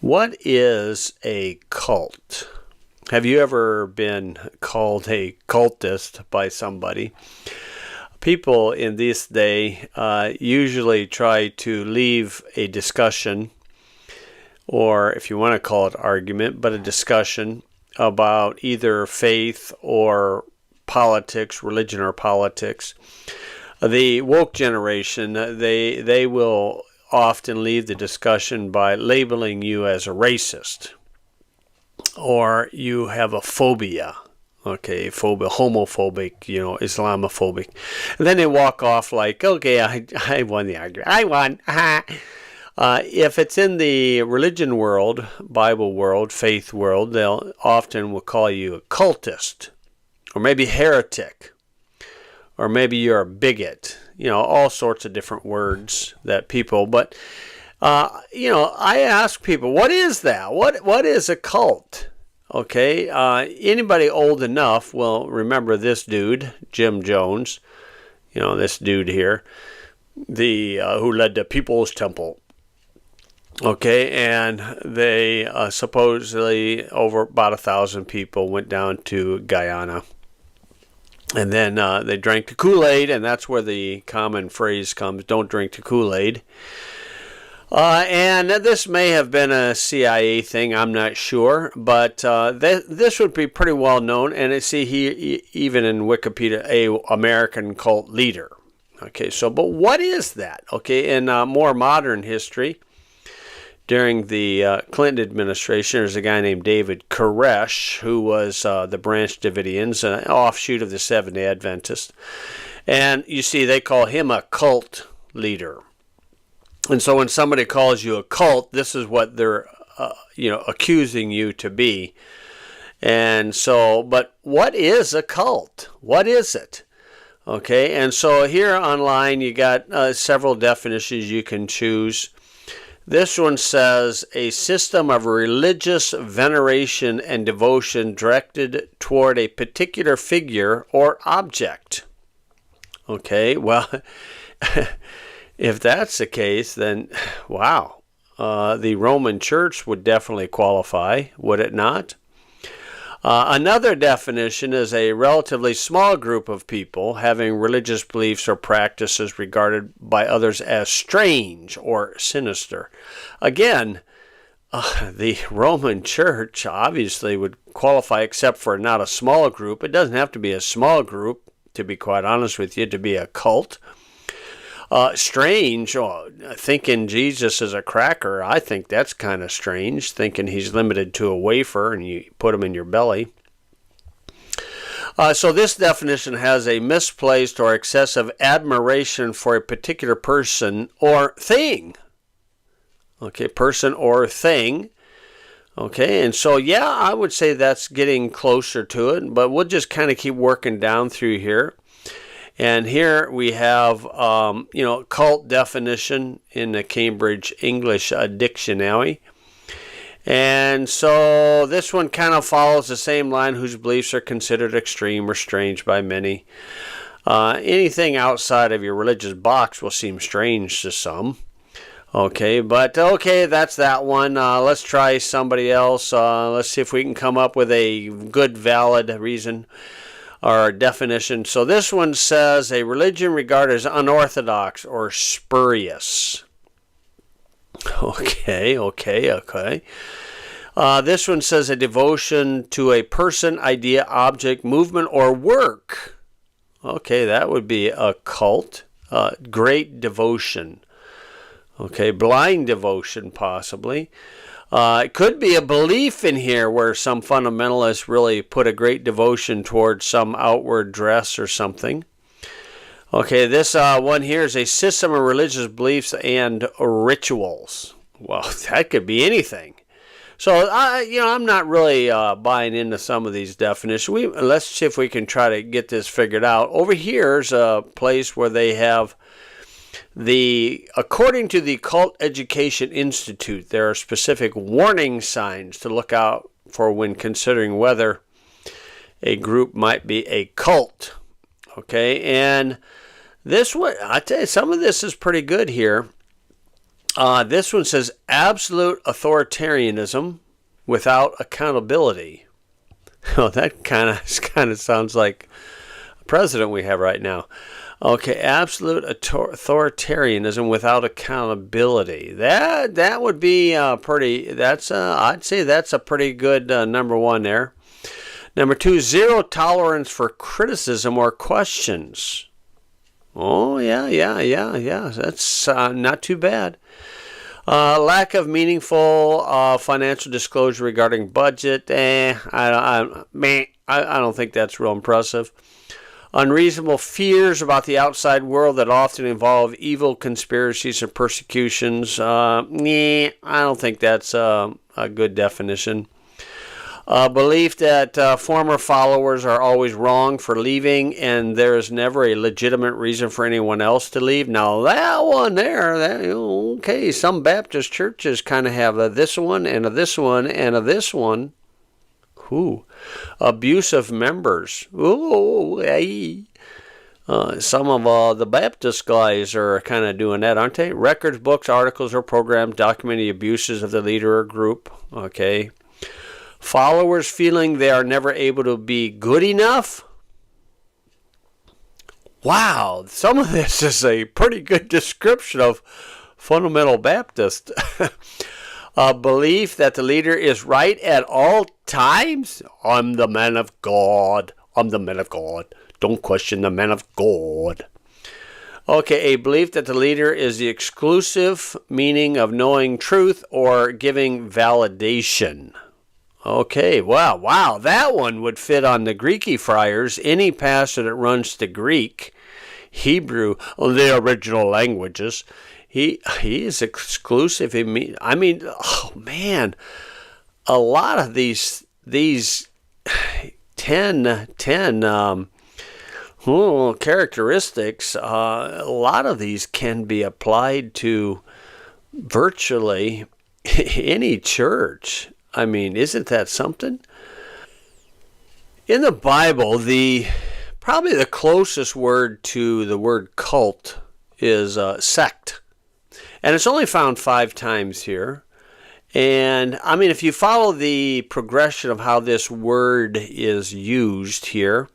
What is a cult? Have you ever been called a cultist by somebody? People in this day usually try to leave a discussion, or if you want to call it argument, but a discussion about either faith or politics, religion or politics. The woke generation, they will often leave the discussion by labeling you as a racist, or you have a phobia, homophobic, Islamophobic. And then they walk off like, okay, I won the argument. I won. If it's in the religion world, Bible world, faith world, they'll often will call you a cultist, or maybe heretic, or maybe you're a bigot, all sorts of different words that people, but, I ask people, what is that? What is a cult? Okay, anybody old enough will remember this dude, Jim Jones, this dude here, who led the People's Temple. Okay, and they supposedly over about 1,000 people went down to Guyana. And then they drank the Kool-Aid, and that's where the common phrase comes, don't drink the Kool-Aid. And this may have been a CIA thing, I'm not sure, but this would be pretty well known, and he even in Wikipedia, a American cult leader. Okay, but what is that? Okay, in more modern history, during the Clinton administration, there's a guy named David Koresh, who was the Branch Davidians, an offshoot of the Seventh-day Adventists. And you see, they call him a cult leader. And so when somebody calls you a cult, this is what they're, accusing you to be. And so, but what is a cult? What is it? Okay, and so here online you got several definitions you can choose. This one says, a system of religious veneration and devotion directed toward a particular figure or object. Okay, well, if that's the case, then, wow, the Roman Church would definitely qualify, would it not? Another definition is a relatively small group of people having religious beliefs or practices regarded by others as strange or sinister. Again, the Roman Church obviously would qualify, except for not a small group. It doesn't have to be a small group, to be quite honest with you, to be a cult. Strange, thinking Jesus is a cracker, I think that's kind of strange, thinking he's limited to a wafer and you put him in your belly. So this definition has a misplaced or excessive admiration for a particular person or thing. Okay, person or thing. Okay, and so, yeah, I would say that's getting closer to it, but we'll just kind of keep working down through here. And here we have, cult definition in the Cambridge English Dictionary. And so this one kind of follows the same line, whose beliefs are considered extreme or strange by many. Anything outside of your religious box will seem strange to some. Okay, but okay, that's that one. Let's try somebody else. Let's see if we can come up with a good, valid reason or definition. So this one says a religion regarded as unorthodox or spurious. Okay. This one says a devotion to a person, idea, object, movement, or work. Okay, that would be a cult. Great devotion. Okay, blind devotion possibly. It could be a belief in here where some fundamentalists really put a great devotion towards some outward dress or something. Okay, this one here is a system of religious beliefs and rituals. Well, that could be anything. So, I'm not really buying into some of these definitions. Let's see if we can try to get this figured out. Over here is a place where they have according to the Cult Education Institute, there are specific warning signs to look out for when considering whether a group might be a cult. Okay, and this one, I tell you, some of this is pretty good here. This one says absolute authoritarianism without accountability. Oh, that kind of sounds like a president we have right now. Okay, absolute authoritarianism without accountability. That would be pretty. I'd say that's a pretty good number one there. Number two, zero tolerance for criticism or questions. Oh yeah. That's not too bad. Lack of meaningful financial disclosure regarding budget. I don't think that's real impressive. Unreasonable fears about the outside world that often involve evil conspiracies and persecutions. I don't think that's a good definition. Belief that former followers are always wrong for leaving and there is never a legitimate reason for anyone else to leave. Now that one there, okay, some Baptist churches kind of have a this one and a this one and a this one. Abusive members. Hey. Some of the Baptist guys are kind of doing that, aren't they? Records, books, articles, or programs documenting the abuses of the leader or group. Okay. Followers feeling they are never able to be good enough. Wow, some of this is a pretty good description of fundamental Baptist. A belief that the leader is right at all times. I'm the man of God. I'm the man of God. Don't question the man of God. Okay, a belief that the leader is the exclusive meaning of knowing truth or giving validation. Okay, wow, that one would fit on the Greeky friars. Any pastor that runs to Greek, Hebrew, the original languages, he is exclusive. I mean, oh man, a lot of these 10 characteristics, a lot of these can be applied to virtually any church. I mean, isn't that something? In the Bible, probably the closest word to the word cult is sect. And it's only found 5 times here. And, I mean, if you follow the progression of how this word is used here,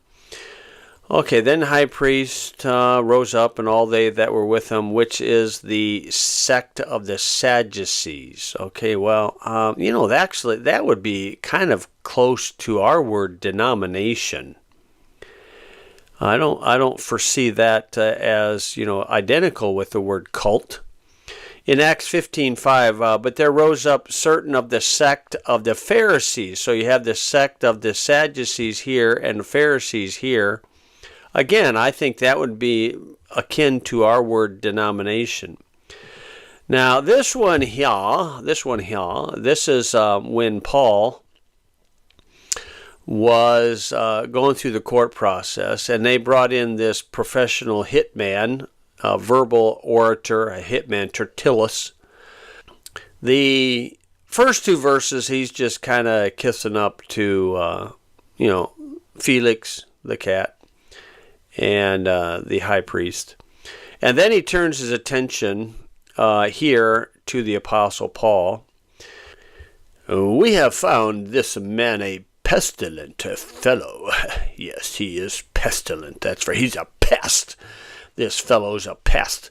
okay, then the high priest rose up and all they that were with him, which is the sect of the Sadducees. Okay, well, actually that would be kind of close to our word denomination. I don't foresee that as identical with the word cult. In Acts 15:5, but there rose up certain of the sect of the Pharisees. So you have the sect of the Sadducees here and the Pharisees here. Again, I think that would be akin to our word denomination. Now, this one here, this is when Paul was going through the court process, and they brought in this professional hitman, a verbal orator, a hitman, Tertullus. The first 2 verses, he's just kind of kissing up to, Felix, the cat, and the high priest. And then he turns his attention here to the Apostle Paul. We have found this man a pestilent fellow. Yes, he is pestilent. That's right. He's a pest. This fellow's a pest.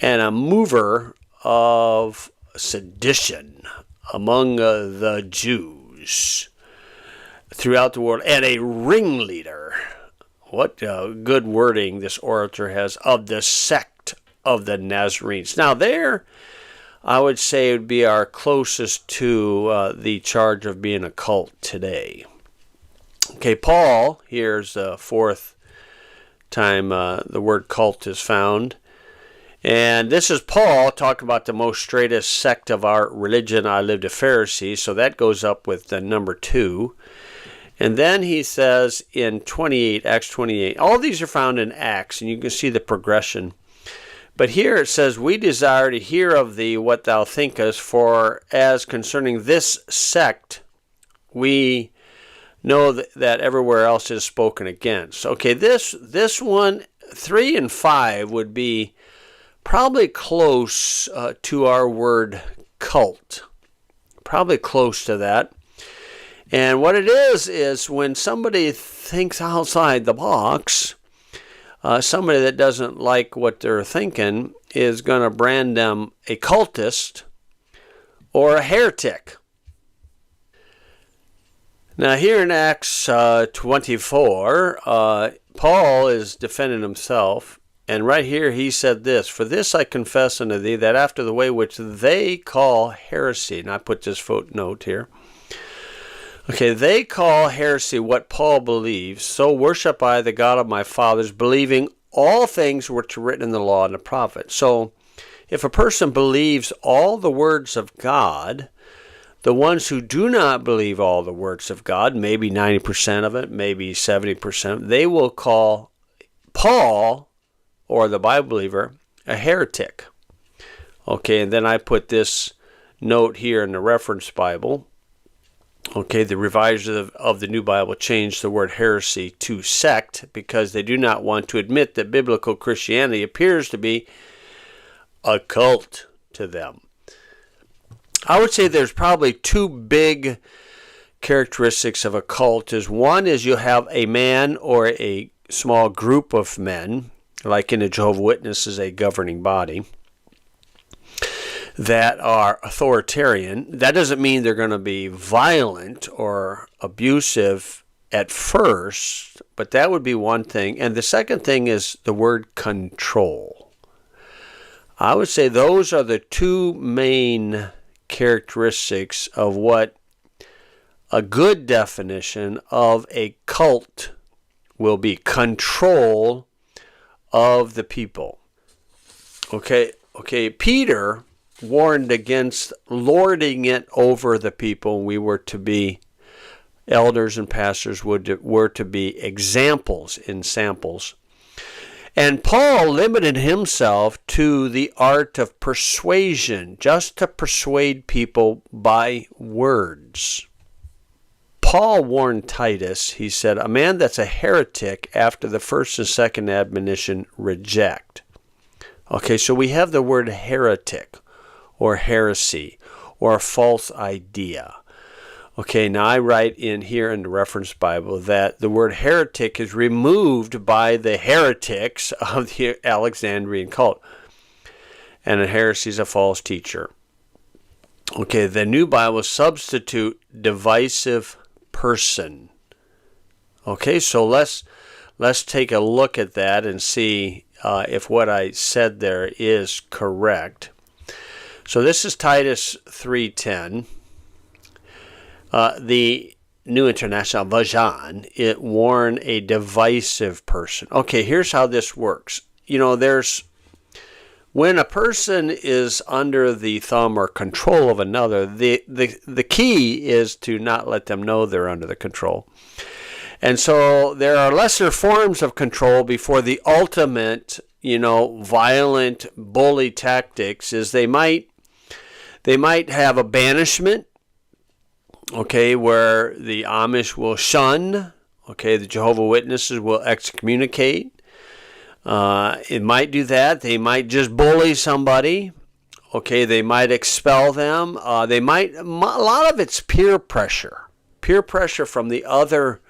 And a mover of sedition among the Jews throughout the world, and a ringleader. What good wording this orator has, of the sect of the Nazarenes. Now there, I would say it would be our closest to the charge of being a cult today. Okay, Paul, here's the 4th time the word cult is found. And this is Paul talking about the most straightest sect of our religion. I lived a Pharisee, so that goes up with the number 2. And then he says in 28, Acts 28, all these are found in Acts, and you can see the progression. But here it says, we desire to hear of thee what thou thinkest, for as concerning this sect, we know that everywhere else is spoken against. Okay, this one, 3 and 5 would be probably close to our word cult. Probably close to that. And what it is when somebody thinks outside the box, somebody that doesn't like what they're thinking is going to brand them a cultist or a heretic. Now here in Acts 24, Paul is defending himself, and right here he said this, "For this I confess unto thee, that after the way which they call heresy," and I put this footnote here. Okay, they call heresy what Paul believes, so worship I the God of my fathers, believing all things which are written in the law and the prophets. So if a person believes all the words of God, the ones who do not believe all the words of God, maybe 90% of it, maybe 70%, they will call Paul, or the Bible believer, a heretic. Okay, and then I put this note here in the reference Bible. Okay, the revisers of the New Bible changed the word heresy to sect because they do not want to admit that biblical Christianity appears to be a cult to them. I would say there's probably two big characteristics of a cult. One is you have a man or a small group of men, like in the Jehovah's Witnesses, a governing body, that are authoritarian. That doesn't mean they're going to be violent or abusive at first, but that would be one thing. And the second thing is the word control. I would say those are the two main characteristics of what a good definition of a cult will be: control of the people. Okay, Peter warned against lording it over the people. We were to be elders, and pastors were to be examples in samples. And Paul limited himself to the art of persuasion, just to persuade people by words. Paul warned Titus, he said, "A man that's a heretic after the first and second admonition reject." Okay, so we have the word heretic, or heresy, or a false idea. Okay, now I write in here in the reference Bible that the word heretic is removed by the heretics of the Alexandrian cult. And a heresy is a false teacher. Okay, the New Bible substitute divisive person. Okay, so let's take a look at that and see if what I said there is correct. So this is Titus 3:10. The New International Version, it warned a divisive person. Okay, here's how this works. When a person is under the thumb or control of another, the key is to not let them know they're under the control. And so there are lesser forms of control before the ultimate, violent bully tactics is they might have a banishment, okay, where the Amish will shun, okay, the Jehovah's Witnesses will excommunicate. It might do that. They might just bully somebody. Okay, they might expel them. A lot of it's peer pressure from the other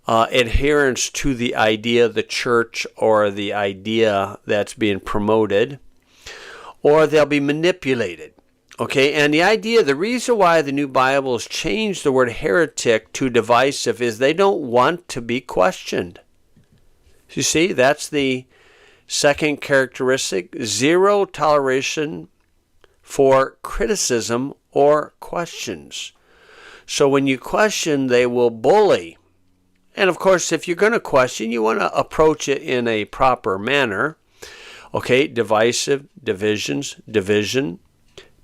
adherents to the idea of the church or the idea that's being promoted, or they'll be manipulated. Okay, and the reason why the New Bible has changed the word heretic to divisive is they don't want to be questioned. You see, that's the second characteristic: zero toleration for criticism or questions. So when you question, they will bully. And of course, if you're going to question, you want to approach it in a proper manner. Okay, divisive, divisions, division,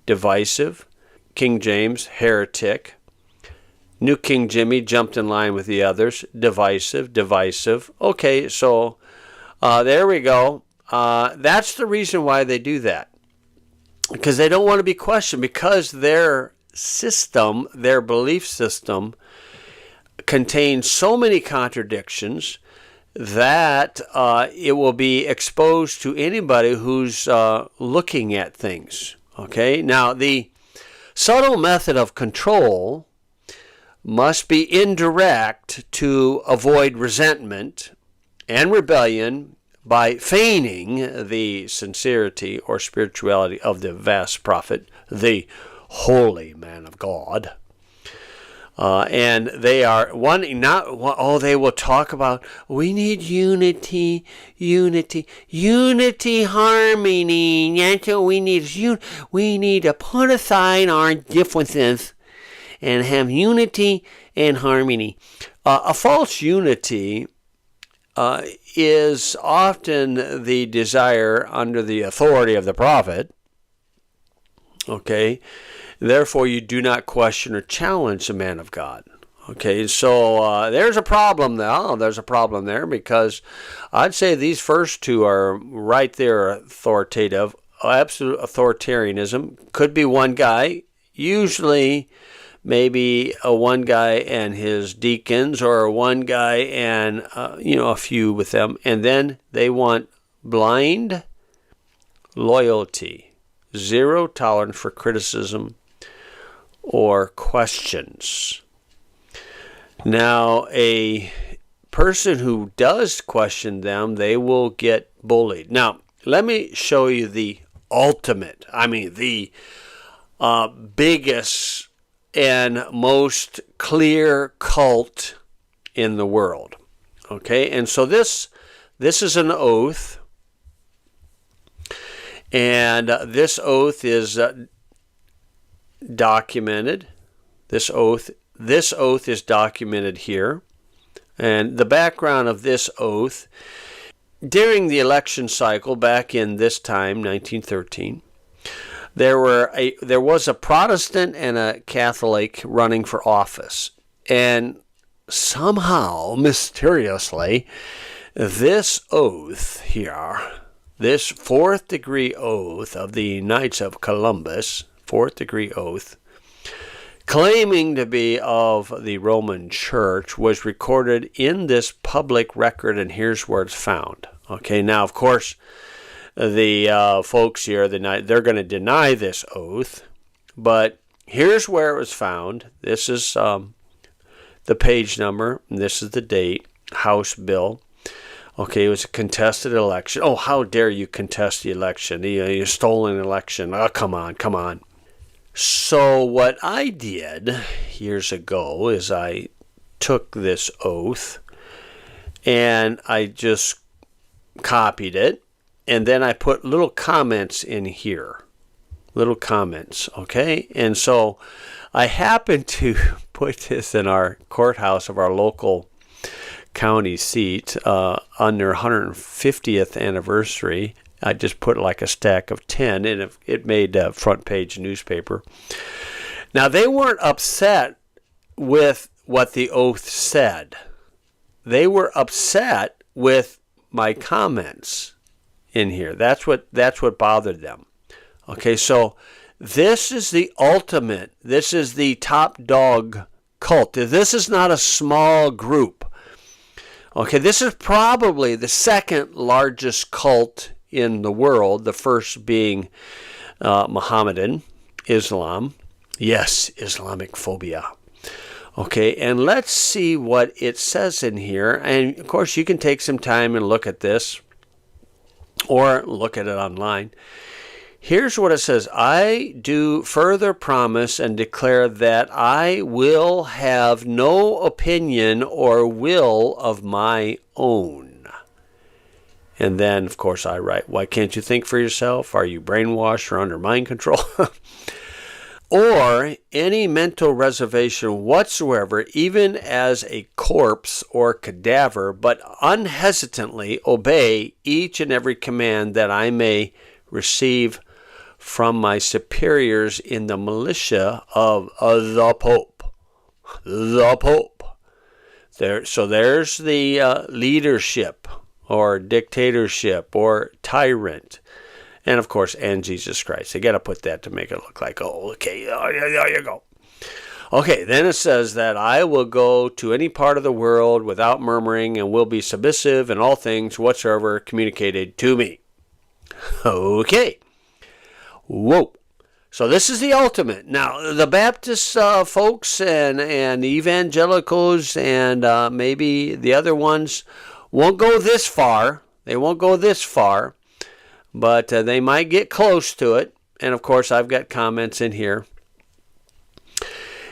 divisive. King James, heretic. New King Jimmy jumped in line with the others. Divisive, divisive. Okay, so there we go. That's the reason why they do that. Because they don't want to be questioned. Because their system, their belief system, contains so many contradictions that it will be exposed to anybody who's looking at things. Okay, now the subtle method of control must be indirect to avoid resentment and rebellion by feigning the sincerity or spirituality of the vast prophet, the holy man of God. And they are wanting they will talk about, we need unity, harmony. That's what we need. We need to put aside our differences and have unity and harmony. A false unity is often the desire under the authority of the prophet. Okay, therefore you do not question or challenge the man of God. Okay, so there's a problem now. There's a problem there, because I'd say these first two are right there authoritative. Absolute authoritarianism could be one guy, usually maybe one guy and his deacons, or one guy and a few with them, and then they want blind loyalty, zero tolerance for criticism or questions. Now, a person who does question them, they will get bullied. Now, let me show you the ultimate, the biggest and most clear cult in the world. Okay, and so this is an oath, and this oath is documented. This oath is documented here, and the background of this oath: during the election cycle back in this time, 1913. There was a Protestant and a Catholic running for office, and somehow, mysteriously, this oath here, this fourth degree oath of the Knights of Columbus, fourth degree oath, claiming to be of the Roman Church, was recorded in this public record, and here's where it's found. Okay, now of course, the folks here, they're going to deny this oath, but here's where it was found. This is the page number, and this is the date, House Bill. Okay, it was a contested election. Oh, how dare you contest the election, the stolen election. Oh, come on. So what I did years ago is I took this oath, and I just copied it, and then I put little comments in here. Little comments, okay? And so I happened to put this in our courthouse of our local county seat on their 150th anniversary. I just put like a stack of 10, and it made a front page newspaper. Now, they weren't upset with what the oath said. They were upset with my comments in here. That's what bothered them. Okay, so this is the ultimate. This is the top dog cult. This is not a small group. Okay, this is probably the second largest cult in the world, the first being Mohammedan, Islam. Yes, Islamic phobia. Okay, and let's see what it says in here. And of course, you can take some time and look at this, or look at it online. Here's what it says. I do further promise and declare that I will have no opinion or will of my own. And then, of course, I write, why can't you think for yourself? Are you brainwashed or under mind control? Or any mental reservation whatsoever, even as a corpse or cadaver, but unhesitantly obey each and every command that I may receive from my superiors in the militia of the Pope. The Pope. So there's the leadership or dictatorship or tyrant. And of course, and Jesus Christ. They got to put that to make it look like, oh, okay, there you go. Okay, then it says that I will go to any part of the world without murmuring and will be submissive in all things whatsoever communicated to me. Okay. Whoa. So this is the ultimate. Now, the Baptist folks and the evangelicals and maybe the other ones won't go this far. They won't go this far, but they might get close to it. And, of course, I've got comments in here.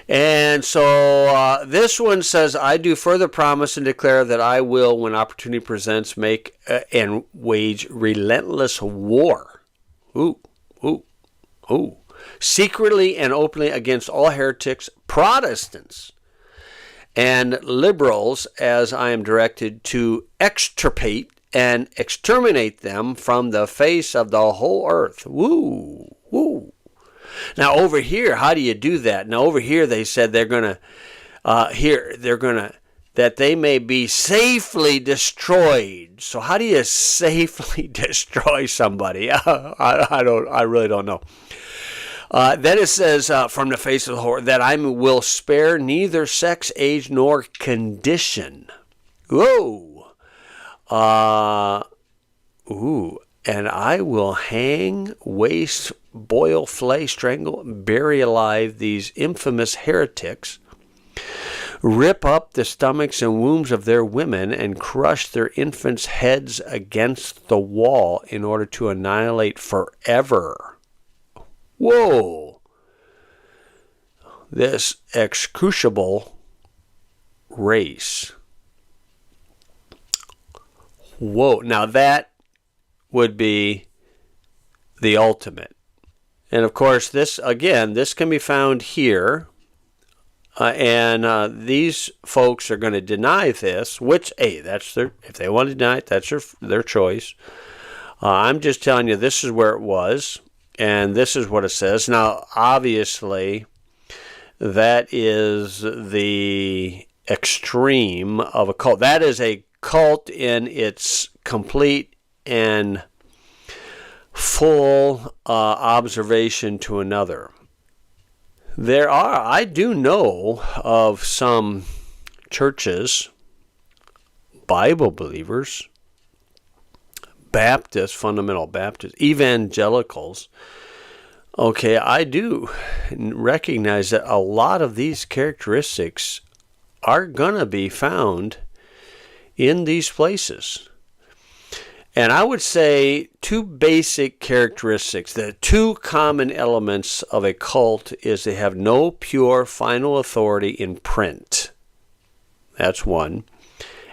And so this one says, I do further promise and declare that I will, when opportunity presents, make and wage relentless war. Ooh, ooh, ooh. Secretly and openly against all heretics, Protestants, and liberals, as I am directed to extirpate and exterminate them from the face of the whole earth. Woo, woo. Now over here, how do you do that? Now over here they said they're going to, that they may be safely destroyed. So how do you safely destroy somebody? I really don't know. Then it says, from the face of the whole, that I will spare neither sex, age, nor condition. Whoa. Ooh. And I will hang, waste, boil, flay, strangle, bury alive these infamous heretics, rip up the stomachs and wombs of their women, and crush their infants' heads against the wall in order to annihilate forever. Whoa! This excruciable race. Whoa! Now that would be the ultimate. And of course, this can be found here. And these folks are going to deny this, which, hey, that's if they want to deny it, that's their choice. I'm just telling you, this is where it was, and this is what it says. Now, obviously, that is the extreme of a cult. That is a cult in its complete and full observation to another. I do know of some churches, Bible believers, Baptists, fundamental Baptists, evangelicals. Okay, I do recognize that a lot of these characteristics are going to be found in these places. And I would say two basic characteristics, the two common elements of a cult is they have no pure final authority in print. That's one.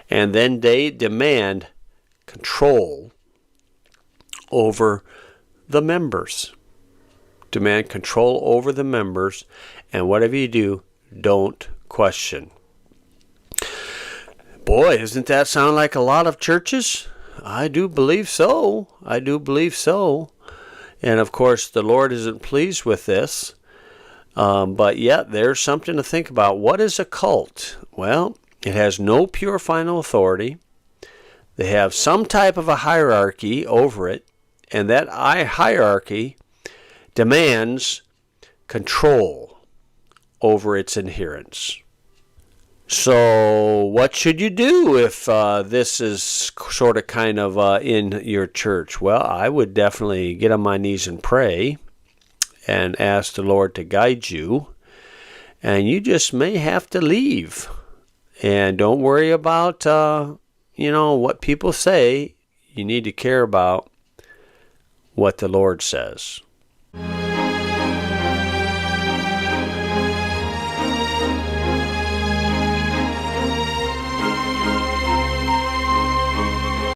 And then they demand control over the members. Demand control over the members, and whatever you do, don't question. Boy, doesn't that sound like a lot of churches? I do believe so. I do believe so. And of course, the Lord isn't pleased with this. But yet, there's something to think about. What is a cult? Well, it has no pure final authority. They have some type of a hierarchy over it. And that hierarchy demands control over its adherents. So what should you do if this is sort of kind of in your church? Well, I would definitely get on my knees and pray and ask the Lord to guide you. And you just may have to leave. And don't worry about, what people say. You need to care about what the Lord says.